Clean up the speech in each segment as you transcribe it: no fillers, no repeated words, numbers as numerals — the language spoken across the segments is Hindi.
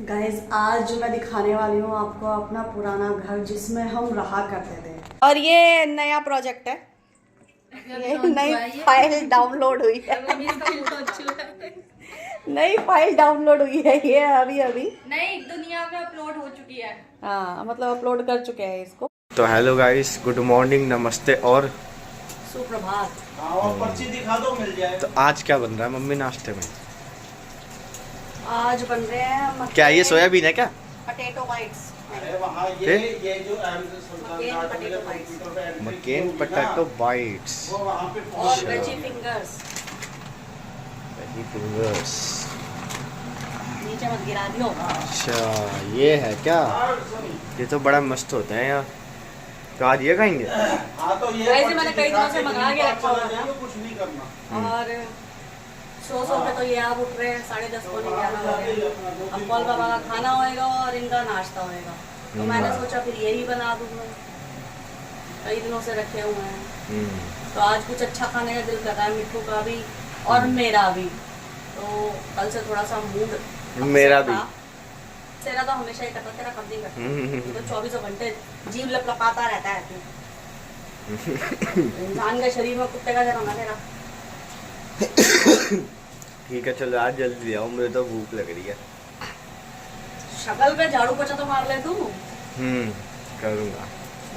गाइज आज मैं दिखाने वाली हूँ आपको अपना पुराना घर जिसमें हम रहा करते थे। और ये नया प्रोजेक्ट है, ये नई फाइल डाउनलोड हुई है। नई फाइल डाउनलोड हुई है ये अभी नई दुनिया में अपलोड हो चुकी है। हाँ मतलब अपलोड कर चुके हैं इसको। तो हेलो गाइस, गुड मॉर्निंग, नमस्ते और सुप्रभात। पर्ची दिखा दो मिल जाए। तो आज क्या बन रहा है मम्मी नाश्ते में? आज बन रहे हैं क्या ये सोयाबीन है क्या? Potato bytes. अरे वहाँ ये जो मकेन पोटैटो बाइट्स वो वहाँ पे और वेजी फिंगर्स। Veggie fingers. नीचे मत गिरा दियो। अच्छा ये है क्या? ये तो बड़ा मस्त होता है यार। तो आज ये खाएंगे? हाँ तो ये वैसे मैंने कई दिनों से मंगा के रखा हुआ था। कुछ नहीं करना। और सो पे तो ये आप उठ रहे हैं 10:30 पौने 11 बजे। अब कॉल बाबा का खाना होएगा और इनका नाश्ता होएगा, तो मैंने सोचा फिर यही बना दूँ। कई दिनों से रखे हुए हैं तो आज कुछ अच्छा खाने का दिल कर रहा है, मिट्टू का भी और मेरा भी। तो कल से थोड़ा सा मूड मेरा भी। तेरा तो हमेशा ही करता, तेरा कब नहीं करता। तो 24 घंटे जीव लपलपाता रहता है तू। इंसान के शरीर में कुत्ते का जन्म है तेरा। ठीक है चलो आज जल्दी आओ, मुझे तो भूख लग रही है। शक्ल पे झाड़ू पोछा तो मार ले तू। करूँगा।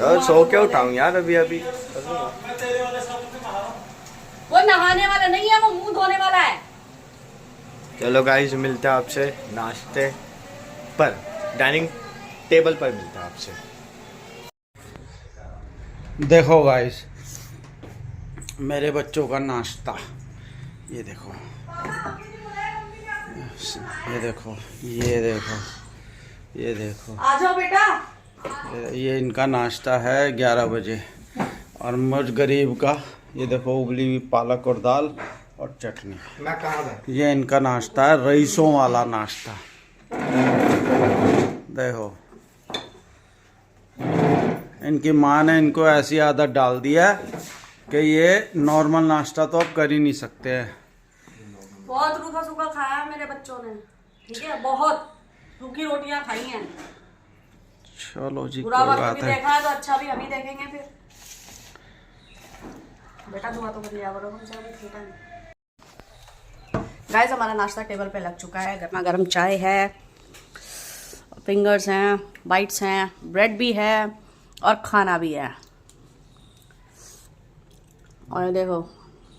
और सो के उठाऊँ यार अभी करूँगा। मैं तेरे वाले सब में मारा। वो नहाने वाला नहीं है, वो मुंह धोने वाला है। चलो गाइस मिलते हैं आपसे नाश्ते पर, डाइनिंग टेबल पर मिलते हैं आपसे। देखो गाइस, मेरे बच्चों का नाश्ता ये देखो, ये देखो, ये देखो, ये देखो। आ जाओ बेटा। ये इनका नाश्ता है 11 बजे। और मुझ गरीब का ये देखो, उबली हुई पालक और दाल और चटनी। मैं कहाँ बैठ? ये इनका नाश्ता है, रईसों वाला नाश्ता। देखो इनकी माँ ने इनको ऐसी आदत डाल दी है कि ये नॉर्मल नाश्ता तो अब कर ही नहीं सकते हैं। बहुत रूखा सूखा खाया है मेरे बच्चों ने, ठीक है, बहुत रूखी रोटियां खाई हैं। चलो जी, बुरा कोई वक्त बात भी है। देखा है तो अच्छा भी हम ही देखेंगे फिर। बेटा दुआ तो कर लिया करो, हमसे अभी छोटा नहीं। गाइस हमारा नाश्ता टेबल पे लग चुका है। गर्मा गर्म चाय है, फिंगर्स हैं, बाइट्स हैं, ब्रेड भी है और खाना भी है। और देखो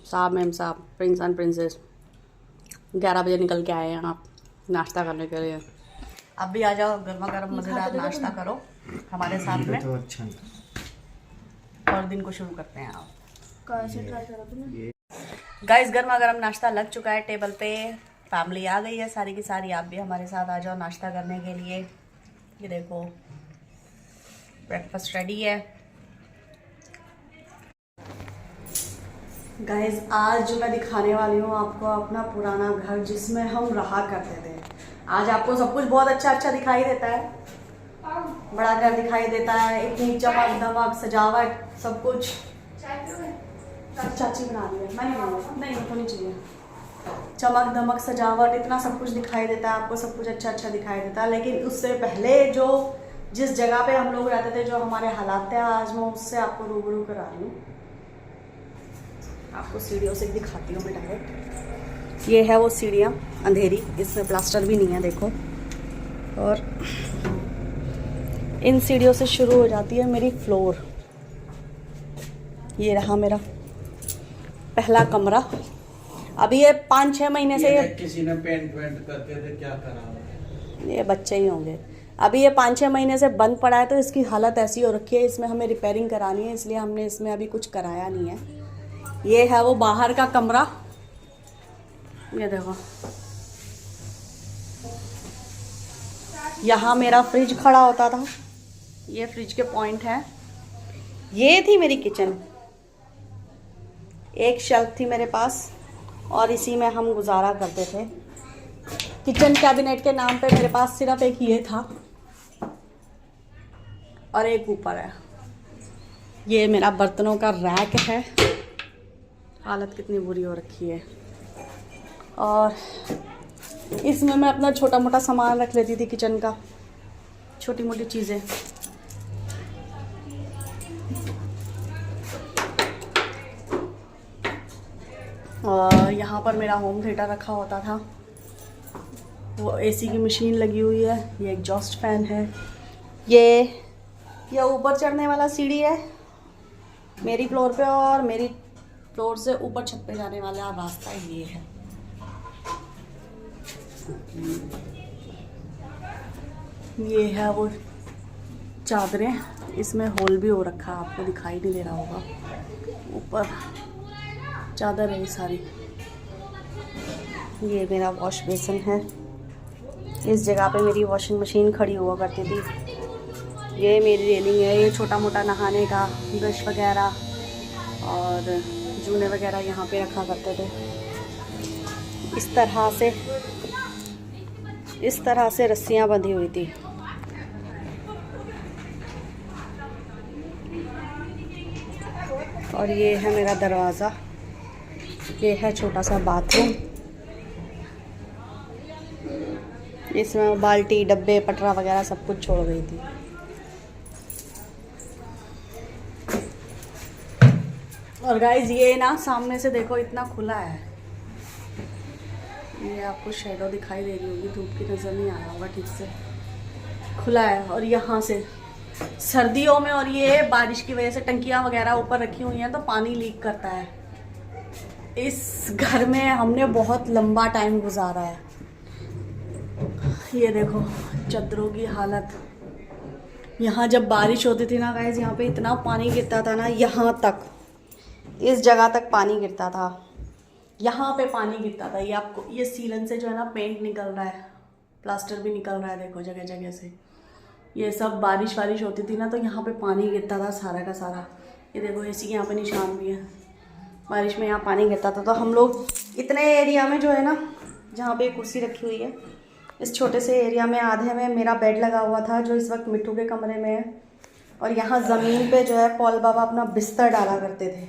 साहब मैम साहब, प्रिंस एंड प्रिंसेस 11 बजे निकल के आए हैं आप नाश्ता करने के लिए। अब भी आ जाओ, गर्मा गर्म मज़ेदार नाश्ता करो हमारे साथ में तो अच्छा और दिन को शुरू करते हैं। आप गाइस गर्मा गर्म नाश्ता लग चुका है टेबल पे, फैमिली आ गई है सारी की सारी। आप भी हमारे साथ आ जाओ नाश्ता करने के लिए। ये देखो ब्रेकफास्ट रेडी है। गाइस आज मैं दिखाने वाली हूँ आपको अपना पुराना घर जिसमें हम रहा करते थे। आज आपको सब कुछ बहुत अच्छा अच्छा दिखाई देता है, बड़ा घर दिखाई देता है, इतनी चमक दमक सजावट सब कुछ। चाची बना दी है, मैं नहीं बनाऊंगा, नहीं तो नहीं चाहिए। चमक दमक सजावट इतना सब कुछ दिखाई देता है, आपको सब कुछ अच्छा अच्छा दिखाई देता है। लेकिन उससे पहले जो जिस जगह पे हम लोग रहते थे, जो हमारे हालात थे, आज मैं उससे आपको रूबरू करा रही हूँ। आपको सीढ़ियों से दिखाती हूँ मैं डायरेक्ट। ये है वो सीढ़ियाँ अंधेरी, इसमें प्लास्टर भी नहीं है देखो। और इन सीढ़ियों से शुरू हो जाती है मेरी फ्लोर। ये रहा मेरा पहला कमरा। अभी ये 5-6 महीने से किसी ने पेंट करके थे, क्या करा? ये बच्चे ही होंगे। अभी ये 5-6 महीने से बंद पड़ा है, तो इसकी हालत ऐसी हो रखी है। इसमें हमें रिपेयरिंग करानी है, इसलिए हमने इसमें अभी कुछ कराया नहीं है। ये है वो बाहर का कमरा, ये देखो। यहाँ मेरा फ्रिज खड़ा होता था, ये फ्रिज के पॉइंट है। ये थी मेरी किचन, एक शेल्फ थी मेरे पास और इसी में हम गुजारा करते थे। किचन कैबिनेट के नाम पे मेरे पास सिर्फ एक ये था और एक ऊपर है। ये मेरा बर्तनों का रैक है, हालत कितनी बुरी हो रखी है। और इसमें मैं अपना छोटा मोटा सामान रख लेती थी किचन का, छोटी मोटी चीज़ें। और यहाँ पर मेरा होम थिएटर रखा होता था, वो एसी की मशीन लगी हुई है, ये एग्जॉस्ट फैन है, ये ऊपर चढ़ने वाला सीढ़ी है मेरी फ्लोर पे, और मेरी फ्लोर से ऊपर छत पे जाने वाला रास्ता ये है। ये है वो चादरें, इसमें होल भी हो रखा है, आपको दिखाई नहीं दे रहा होगा, ऊपर चादर है सारी। ये मेरा वॉश बेसिन है, इस जगह पे मेरी वॉशिंग मशीन खड़ी हुआ करती थी। ये मेरी रेलिंग है, ये छोटा मोटा नहाने का ब्रश वगैरह और जूने वगैरह यहाँ पे रखा करते थे। इस तरह से रस्सियाँ बंधी हुई थी। और ये है मेरा दरवाज़ा, ये है छोटा सा बाथरूम, इसमें बाल्टी डब्बे पटरा वगैरह सब कुछ छोड़ गई थी। और गाइज ये ना सामने से देखो इतना खुला है, ये आपको शेडो दिखाई दे रही होगी, धूप की नज़र नहीं आ रहा होगा ठीक से, खुला है। और यहाँ से सर्दियों में और ये बारिश की वजह से टंकियाँ वगैरह ऊपर रखी हुई हैं तो पानी लीक करता है। इस घर में हमने बहुत लंबा टाइम गुजारा है। ये देखो चद्दरों की हालत, यहाँ जब बारिश होती थी ना गाइस, यहाँ पे इतना पानी गिरता था ना, यहाँ तक इस जगह तक पानी गिरता था, यहाँ पे पानी गिरता था। ये आपको ये सीलन से जो है ना पेंट निकल रहा है, प्लास्टर भी निकल रहा है, देखो जगह जगह से। ये सब बारिश वारिश होती थी ना तो यहाँ पे पानी गिरता था सारा का सारा। ये देखो एसी के यहाँ पे निशान भी है, बारिश में यहाँ पानी गिरता था। तो हम लोग इतने एरिया में जो है ना, जहाँ पे कुर्सी रखी हुई है, इस छोटे से एरिया में आधे में मेरा बेड लगा हुआ था जो इस वक्त मिट्टू के कमरे में है। और यहाँ ज़मीन पे जो है पॉल बाबा अपना बिस्तर डाला करते थे।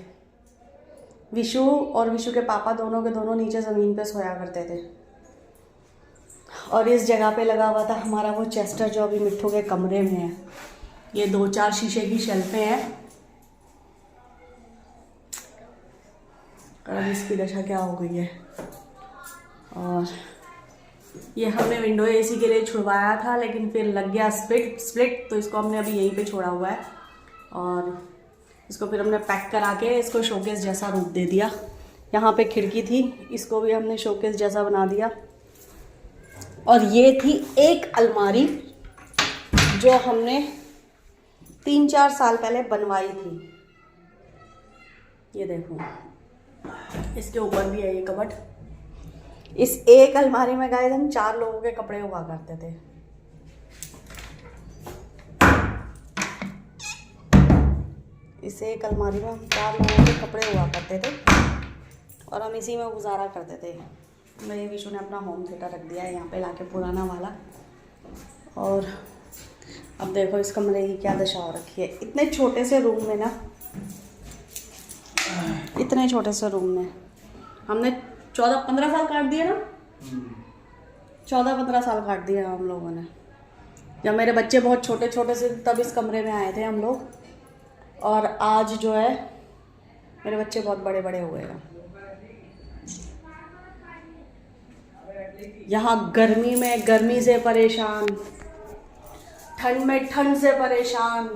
विशु और विशु के पापा दोनों के दोनों नीचे ज़मीन पे सोया करते थे। और इस जगह पे लगा हुआ था हमारा वो चेस्टर जो अभी मिट्टू के कमरे में है। ये 2-4 शीशे की शेल्फें हैं। और इसकी दशा क्या हो गई है। और ये हमने विंडो एसी के लिए छुड़वाया था, लेकिन फिर लग गया स्प्लिट, तो इसको हमने अभी यहीं पे छोड़ा हुआ है। और इसको फिर हमने पैक करा के इसको शोकेस जैसा रूप दे दिया। यहाँ पे खिड़की थी, इसको भी हमने शोकेस जैसा बना दिया। और ये थी एक अलमारी जो हमने 3-4 साल पहले बनवाई थी। ये देखो इसके ऊपर भी है ये कबर्ड। इस एक अलमारी में गाइस हम 4 लोगों के कपड़े हुआ करते थे। इस एक अलमारी में हम 4 लोगों के कपड़े हुआ करते थे और हम इसी में गुजारा करते थे। मेरे विशु ने अपना होम थिएटर रख दिया है यहाँ पे लाके, पुराना वाला। और अब देखो इस कमरे की क्या दशा हो रखी है। इतने छोटे से रूम में ना, इतने छोटे से रूम में हमने 14-15 साल काट दिए ना, 14-15 साल काट दिए हम लोगों ने। जब मेरे बच्चे बहुत छोटे छोटे से तब इस कमरे में आए थे हम लोग, और आज जो है मेरे बच्चे बहुत बड़े बड़े हो गए हैं। यहाँ गर्मी में गर्मी से परेशान, ठंड में ठंड से परेशान।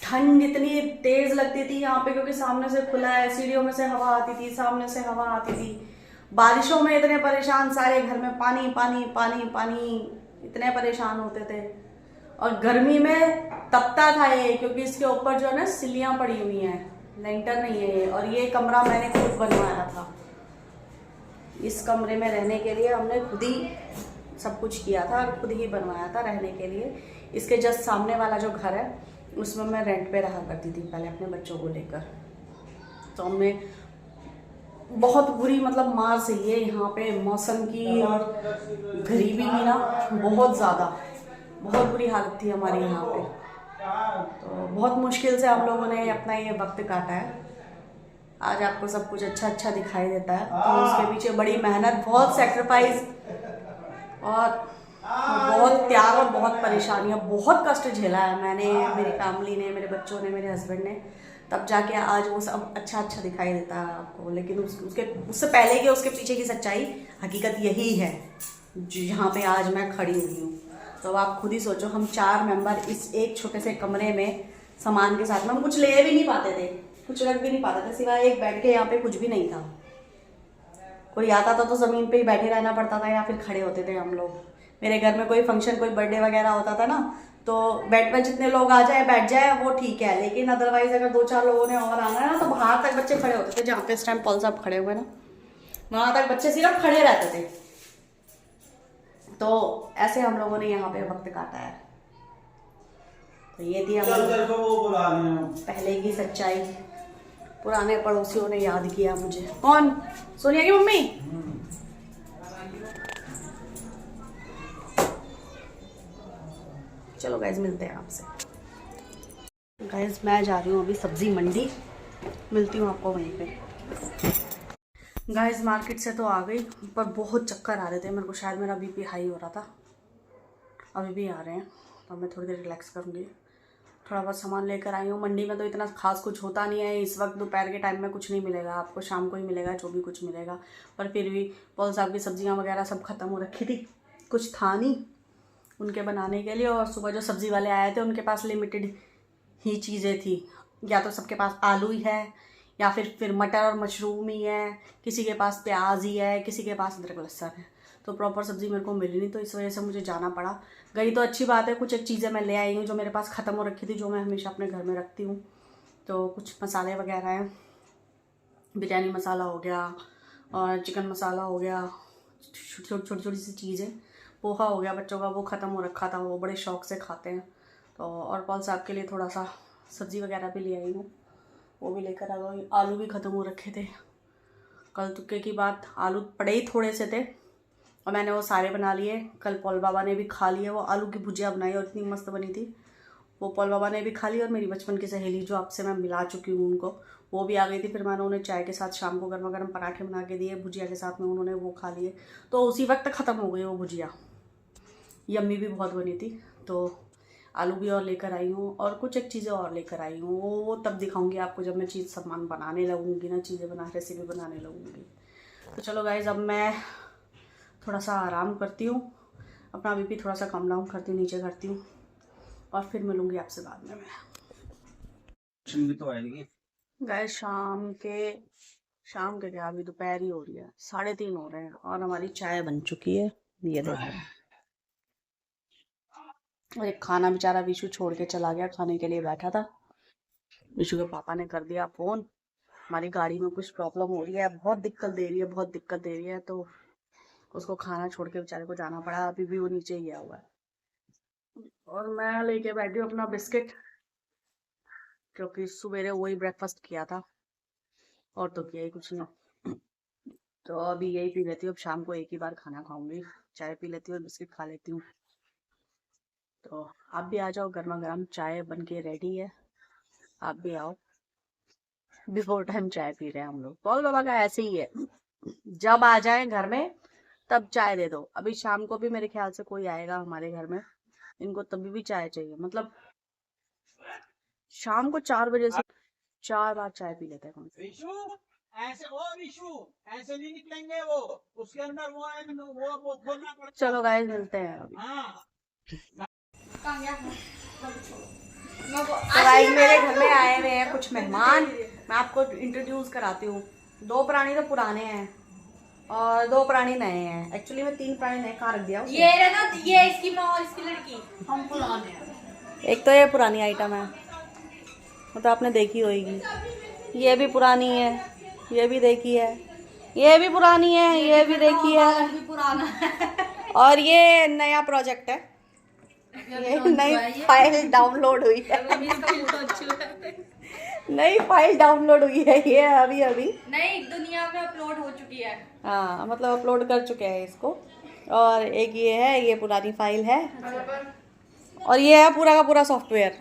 ठंड इतनी तेज लगती थी यहाँ पे क्योंकि सामने से खुला है, सीढ़ियों में से हवा आती थी, सामने से हवा आती थी। बारिशों में इतने परेशान, सारे घर में पानी पानी पानी पानी, इतने परेशान होते थे। और गर्मी में तपता था ये, क्योंकि इसके ऊपर जो है ना सिल्लियाँ पड़ी हुई हैं, लेंटर नहीं है ये। और ये कमरा मैंने खुद बनवाया था। इस कमरे में रहने के लिए हमने खुद ही सब कुछ किया था, खुद ही बनवाया था रहने के लिए। इसके जस्ट सामने वाला जो घर है उसमें मैं रेंट पे रहा करती थी पहले अपने बच्चों को लेकर। तो हमने बहुत बुरी मतलब मार सही है यहाँ पे मौसम की, और गरीबी की ना बहुत ज़्यादा, बहुत बुरी हालत थी हमारी यहाँ पे। तो बहुत मुश्किल से हम लोगों ने अपना ये वक्त काटा है। आज आपको सब कुछ अच्छा अच्छा दिखाई देता है, तो उसके पीछे बड़ी मेहनत, बहुत सेक्रीफाइस और बहुत त्याग और बहुत परेशानियाँ, बहुत कष्ट झेला है मैंने, मेरी फैमिली ने, मेरे बच्चों ने, मेरे हस्बैंड ने, तब जाके आज वो सब अच्छा अच्छा दिखाई देता है आपको। लेकिन उससे पहले की, उसके पीछे की सच्चाई, हकीकत यही है जहाँ पे आज मैं खड़ी हुई हूँ। तो अब आप खुद ही सोचो, हम 4 मेंबर इस एक छोटे से कमरे में सामान के साथ में, हम कुछ ले भी नहीं पाते थे, कुछ रख भी नहीं पाते थे, सिवाय एक बेड के। यहाँ पे कुछ भी नहीं था। कोई आता था तो ज़मीन पे ही बैठे रहना पड़ता था या फिर खड़े होते थे हम लोग। मेरे घर में कोई फंक्शन, कोई बर्थडे वगैरह होता था ना, तो बेड पे जितने लोग आ जाए बैठ जाए वो ठीक है, लेकिन अदरवाइज अगर 2-4 लोगों ने और आना है ना, तो बाहर तक बच्चे खड़े होते थे। जहाँ पे इस टाइम पॉल साहब खड़े हुए ना, वहाँ तक बच्चे सिर्फ खड़े रहते थे। तो ऐसे हम लोगों ने यहाँ पे वक्त काटा है। तो ये थी हम पहले की सच्चाई। पुराने पड़ोसियों ने याद किया मुझे। कौन? सोनिया की मम्मी। चलो गाइज, मिलते हैं आपसे। गाइज मैं जा रही हूँ अभी सब्जी मंडी, मिलती हूँ आपको वहीं पे। गाइज मार्केट से तो आ गई, पर बहुत चक्कर आ रहे थे मेरे को, शायद मेरा बीपी हाई हो रहा था। अभी भी आ रहे हैं, तो मैं थोड़ी देर रिलैक्स करूँगी। थोड़ा बहुत सामान लेकर आई हूँ। मंडी में तो इतना खास कुछ होता नहीं है इस वक्त, दोपहर के टाइम में कुछ नहीं मिलेगा आपको, शाम को ही मिलेगा जो भी कुछ मिलेगा। पर फिर भी पॉल साहब की सब्जियाँ वगैरह सब ख़त्म हो रखी थी, कुछ था नहीं उनके बनाने के लिए। और सुबह जो सब्ज़ी वाले आए थे उनके पास लिमिटेड ही चीज़ें थी, या तो सबके पास आलू ही है, या फिर मटर और मशरूम ही है, किसी के पास प्याज ही है, किसी के पास अदरक लहसुन है। तो प्रॉपर सब्ज़ी मेरे को मिली नहीं, तो इस वजह से मुझे जाना पड़ा। गई तो अच्छी बात है, कुछ एक चीज़ें मैं ले आई हूँ जो मेरे पास ख़त्म हो रखी थी, जो मैं हमेशा अपने घर में रखती हूँ। तो कुछ मसाले वगैरह हैं, बिरयानी मसाला हो गया और चिकन मसाला हो गया, छोटी छोटी सी चीज़ें, पोहा हो गया बच्चों का, वो ख़त्म हो रखा था, वो बड़े शौक़ से खाते हैं। तो और पॉल साहब के लिए थोड़ा सा सब्ज़ी वगैरह भी ले आई हूँ, वो भी लेकर आ गई। आलू भी ख़त्म हो रखे थे, कल तुक्के की बात, आलू पड़े ही थोड़े से थे और मैंने वो सारे बना लिए। कल पॉल बाबा ने भी खा लिए, वो आलू की भुजिया बनाई और इतनी मस्त बनी थी, वो पॉल बाबा ने भी खा ली। और मेरी बचपन की सहेली जो आपसे मैं मिला चुकी हूँ उनको, वो भी आ गई थी। फिर मैंने उन्हें चाय के साथ शाम को गर्मा गर्म पराठे बना के दिए भुजिया के साथ में, उन्होंने वो खा लिए। तो उसी वक्त ख़त्म हो गई वो भुजिया। यम्मी भी बहुत बनी थी। तो आलू भी और लेकर आई हूँ और कुछ एक चीज़ें और लेकर आई हूँ, वो तब दिखाऊंगी आपको जब मैं सामान बनाने लगूंगी ना, चीज़ें रेसिपी बनाने लगूंगी। तो चलो गाइज, अब मैं थोड़ा सा आराम करती हूँ, अपना बीपी थोड़ा सा कम डाउन करती हूँ, नीचे करती हूँ, और फिर मिलूंगी आपसे बाद में मैं। तो आएगी गाइज शाम के क्या, अभी दोपहर ही हो रही है, 3:30 हो रहे हैं और हमारी चाय बन चुकी है, ये देखो। और एक खाना बेचारा विशु छोड़ के चला गया, खाने के लिए बैठा था। विशु के पापा ने कर दिया फ़ोन, हमारी गाड़ी में कुछ प्रॉब्लम हो रही है, बहुत दिक्कत दे रही है, तो उसको खाना छोड़ के बेचारे को जाना पड़ा। अभी भी वो नीचे ही गया हुआ है और मैं लेके बैठी हूँ अपना बिस्किट, क्योंकि सवेरे वही ब्रेकफास्ट किया था और तो किया ही कुछ नहीं। तो अभी यही पी लेती हूँ, अब शाम को एक ही बार खाना खाऊंगी, चाय पी लेती हूँ और बिस्किट खा लेती हूँ। तो आप भी आ जाओ, गर्मा गर्म चाय बन के रेडी है, आप भी आओ। बिफोर टाइम चाय पी रहे हैं हम लोग, पॉल बाबा का ऐसे ही है, जब आ जाए घर में तब चाय दे दो। अभी शाम को भी मेरे ख्याल से कोई आएगा हमारे घर में, इनको तभी भी चाय चाहिए, मतलब शाम को 4 बजे से 4 बार चाय पी लेते हैं। ऐसे नहीं निकलेंगे वो, उसके अंदर वो खोलना पड़ेगा। चलो गाइस, मिलते हैं अभी। तो गाइस मेरे घर में आए हुए हैं कुछ मेहमान, मैं आपको इंट्रोड्यूस कराती हूँ। 2 प्राणी तो पुराने हैं और 2 प्राणी नए हैं। एक्चुअली मैं 3 प्राणी नए कहाँ रख दिया उसे? ये ना, ये इसकी माँ और इसकी लड़की, हम पुराने हैं। एक तो ये पुरानी आइटम है, मतलब आपने देखी होगी, ये भी पुरानी है, ये भी देखी है, ये भी पुरानी है, ये भी देखी है, भी पुराना है। और ये नया प्रोजेक्ट है, ये नई फाइल डाउनलोड हुई है। नई फाइल डाउनलोड हुई है ये अभी नई दुनिया में अपलोड हो चुकी है। हाँ, मतलब अपलोड कर चुके हैं इसको। और एक ये है, ये पुरानी फाइल है, और ये है पूरा का पूरा सॉफ्टवेयर।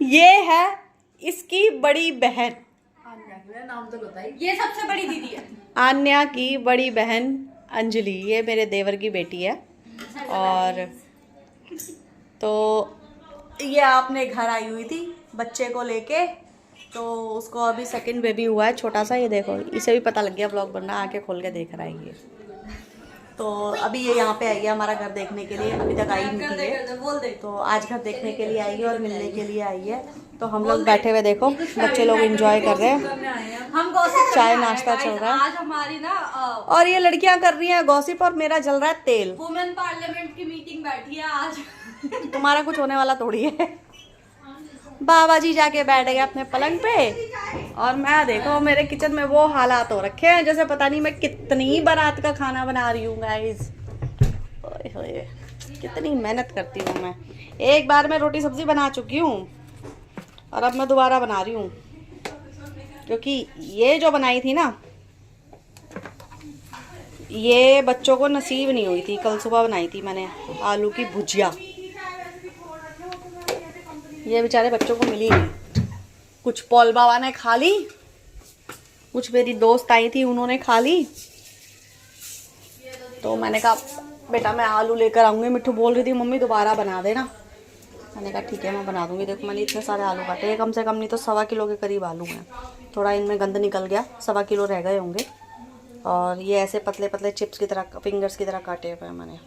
ये है इसकी बड़ी बहन, मेरा नाम तो बताइए। ये सबसे बड़ी दीदी है। आन्या की बड़ी बहन अंजलि, ये मेरे देवर की बेटी है। और तो ये अपने घर आई हुई थी बच्चे को लेके, तो उसको अभी सेकंड बेबी हुआ है छोटा सा। ये देखो, इसे भी पता लग गया ब्लॉग बनना, आके खोल के देख रहा है ये। तो अभी ये यहाँ पे आई है हमारा घर देखने के लिए, अभी तक आई नहीं थी ये। तो आज घर देखने के लिए आई है और मिलने के लिए आई है। तो हम लोग बैठे हुए देखो, बच्चे लोग एंजॉय कर रहे हैं, हम गॉसिप चाय नाश्ता चल रहा है। आज हमारी ना और ये लड़कियां कर रही हैं गॉसिप और मेरा जल रहा है तेल। वुमेन पार्लियामेंट की मीटिंग बैठी है आज। तुम्हारा कुछ होने वाला थोड़ी है। बाबा जी जाके बैठ गए अपने पलंग पे और मैं देखो मेरे किचन में वो हालात हो रखे हैं जैसे पता नहीं मैं कितनी बारात का खाना बना रही हूँ गाइस। ओए होए, कितनी मेहनत करती हूँ मैं। एक बार मैं रोटी सब्जी बना चुकी हूँ और अब मैं दोबारा बना रही हूँ, क्योंकि ये जो बनाई थी ना, ये बच्चों को नसीब नहीं हुई थी। कल सुबह बनाई थी मैंने आलू की भुजिया, ये बेचारे बच्चों को मिली नहीं। कुछ पॉल बाबा ने खा ली, कुछ मेरी दोस्त आई थी उन्होंने खा ली। तो मैंने कहा बेटा मैं आलू लेकर आऊँगी। मिट्ठू बोल रही थी मम्मी दोबारा बना देना। मैंने कहा ठीक है मैं बना दूँगी। देखो मैंने इतने सारे आलू काटे, कम से कम नहीं तो 1.25 किलो के करीब आलू हैं। थोड़ा इनमें गंद निकल गया, 1.25 किलो रह गए होंगे। और ये ऐसे पतले पतले चिप्स की तरह, फिंगर्स की तरह काटे हुए हैं मैंने।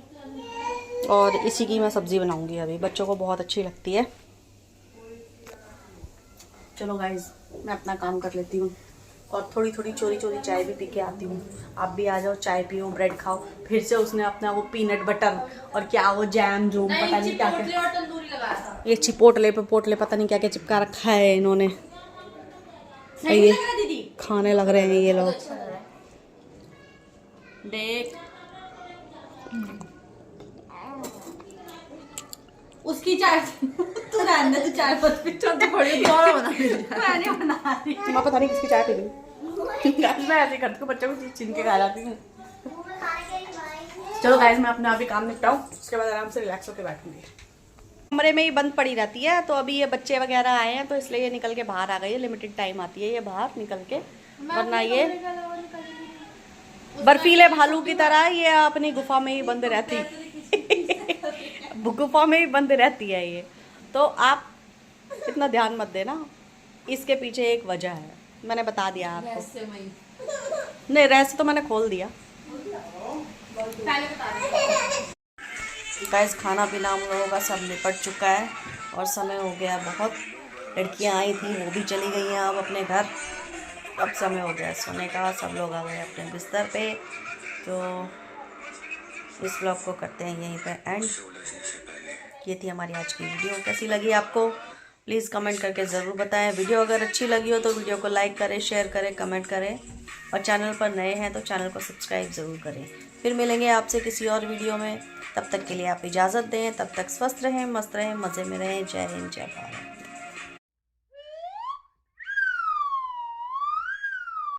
और इसी की मैं सब्ज़ी बनाऊँगी अभी, बच्चों को बहुत अच्छी लगती है। चलो गाइज मैं अपना काम कर लेती हूँ और थोड़ी थोड़ी चोरी चोरी चाय भी पी के आती हूँ। आप भी आ जाओ, चाय पियो, ब्रेड खाओ। फिर से उसने अपना वो पीनट बटर और क्या वो जैम जो पता नहीं क्या क्या, तंदूरी लगाया था। ये चिपोटले पे पोटले पता नहीं क्या क्या चिपका रखा है इन्होंने। ये दीदी खाने लग रहे हैं ये लोग। देख उसकी चाय तू रहने दे, तू चाय पत्ती पिक्चर तो बड़ी दोनों बना रही है। मैंने बना रही मैं पता नहीं किसकी चाय पी रही। मैं ऐसे करती हूँ, बच्चों को छीन के खा जाती हूँ। चलो गाइस मैं अपने आप ही काम निपटाऊँ, उसके बाद आराम से रिलैक्स होकर बैठूंगी। कमरे में ही बंद पड़ी रहती है। तो अभी ये बच्चे वगैरह आए हैं तो इसलिए ये निकल के बाहर आ गई है। लिमिटेड टाइम आती है ये बाहर निकल के, वरना ये बर्फीले भालू की तरह ये अपनी गुफा में ही बंद रहती गुफा में ही बंद रहती है ये। तो आप इतना ध्यान मत देना, इसके पीछे एक वजह है, मैंने बता दिया आपको। नहीं रहस्य तो मैंने खोल दिया। गाइस खाना पीना हम लोगों का सब निपट चुका है और समय हो गया बहुत। लड़कियां आई थी वो भी चली गई हैं अब अपने घर। अब समय हो गया सोने का, सब लोग आ गए अपने बिस्तर पे। तो इस ब्लॉग को करते हैं यहीं पे एंड। ये थी हमारी आज की वीडियो। कैसी लगी आपको प्लीज़ कमेंट करके ज़रूर बताएं। वीडियो अगर अच्छी लगी हो तो वीडियो को लाइक करें, शेयर करें, कमेंट करें और चैनल पर नए हैं तो चैनल को सब्सक्राइब ज़रूर करें। फिर मिलेंगे आपसे किसी और वीडियो में, तब तक के लिए आप इजाज़त दें। तब तक स्वस्थ रहें, मस्त रहें, मज़े में रहें। जय हिंद, जय भारत।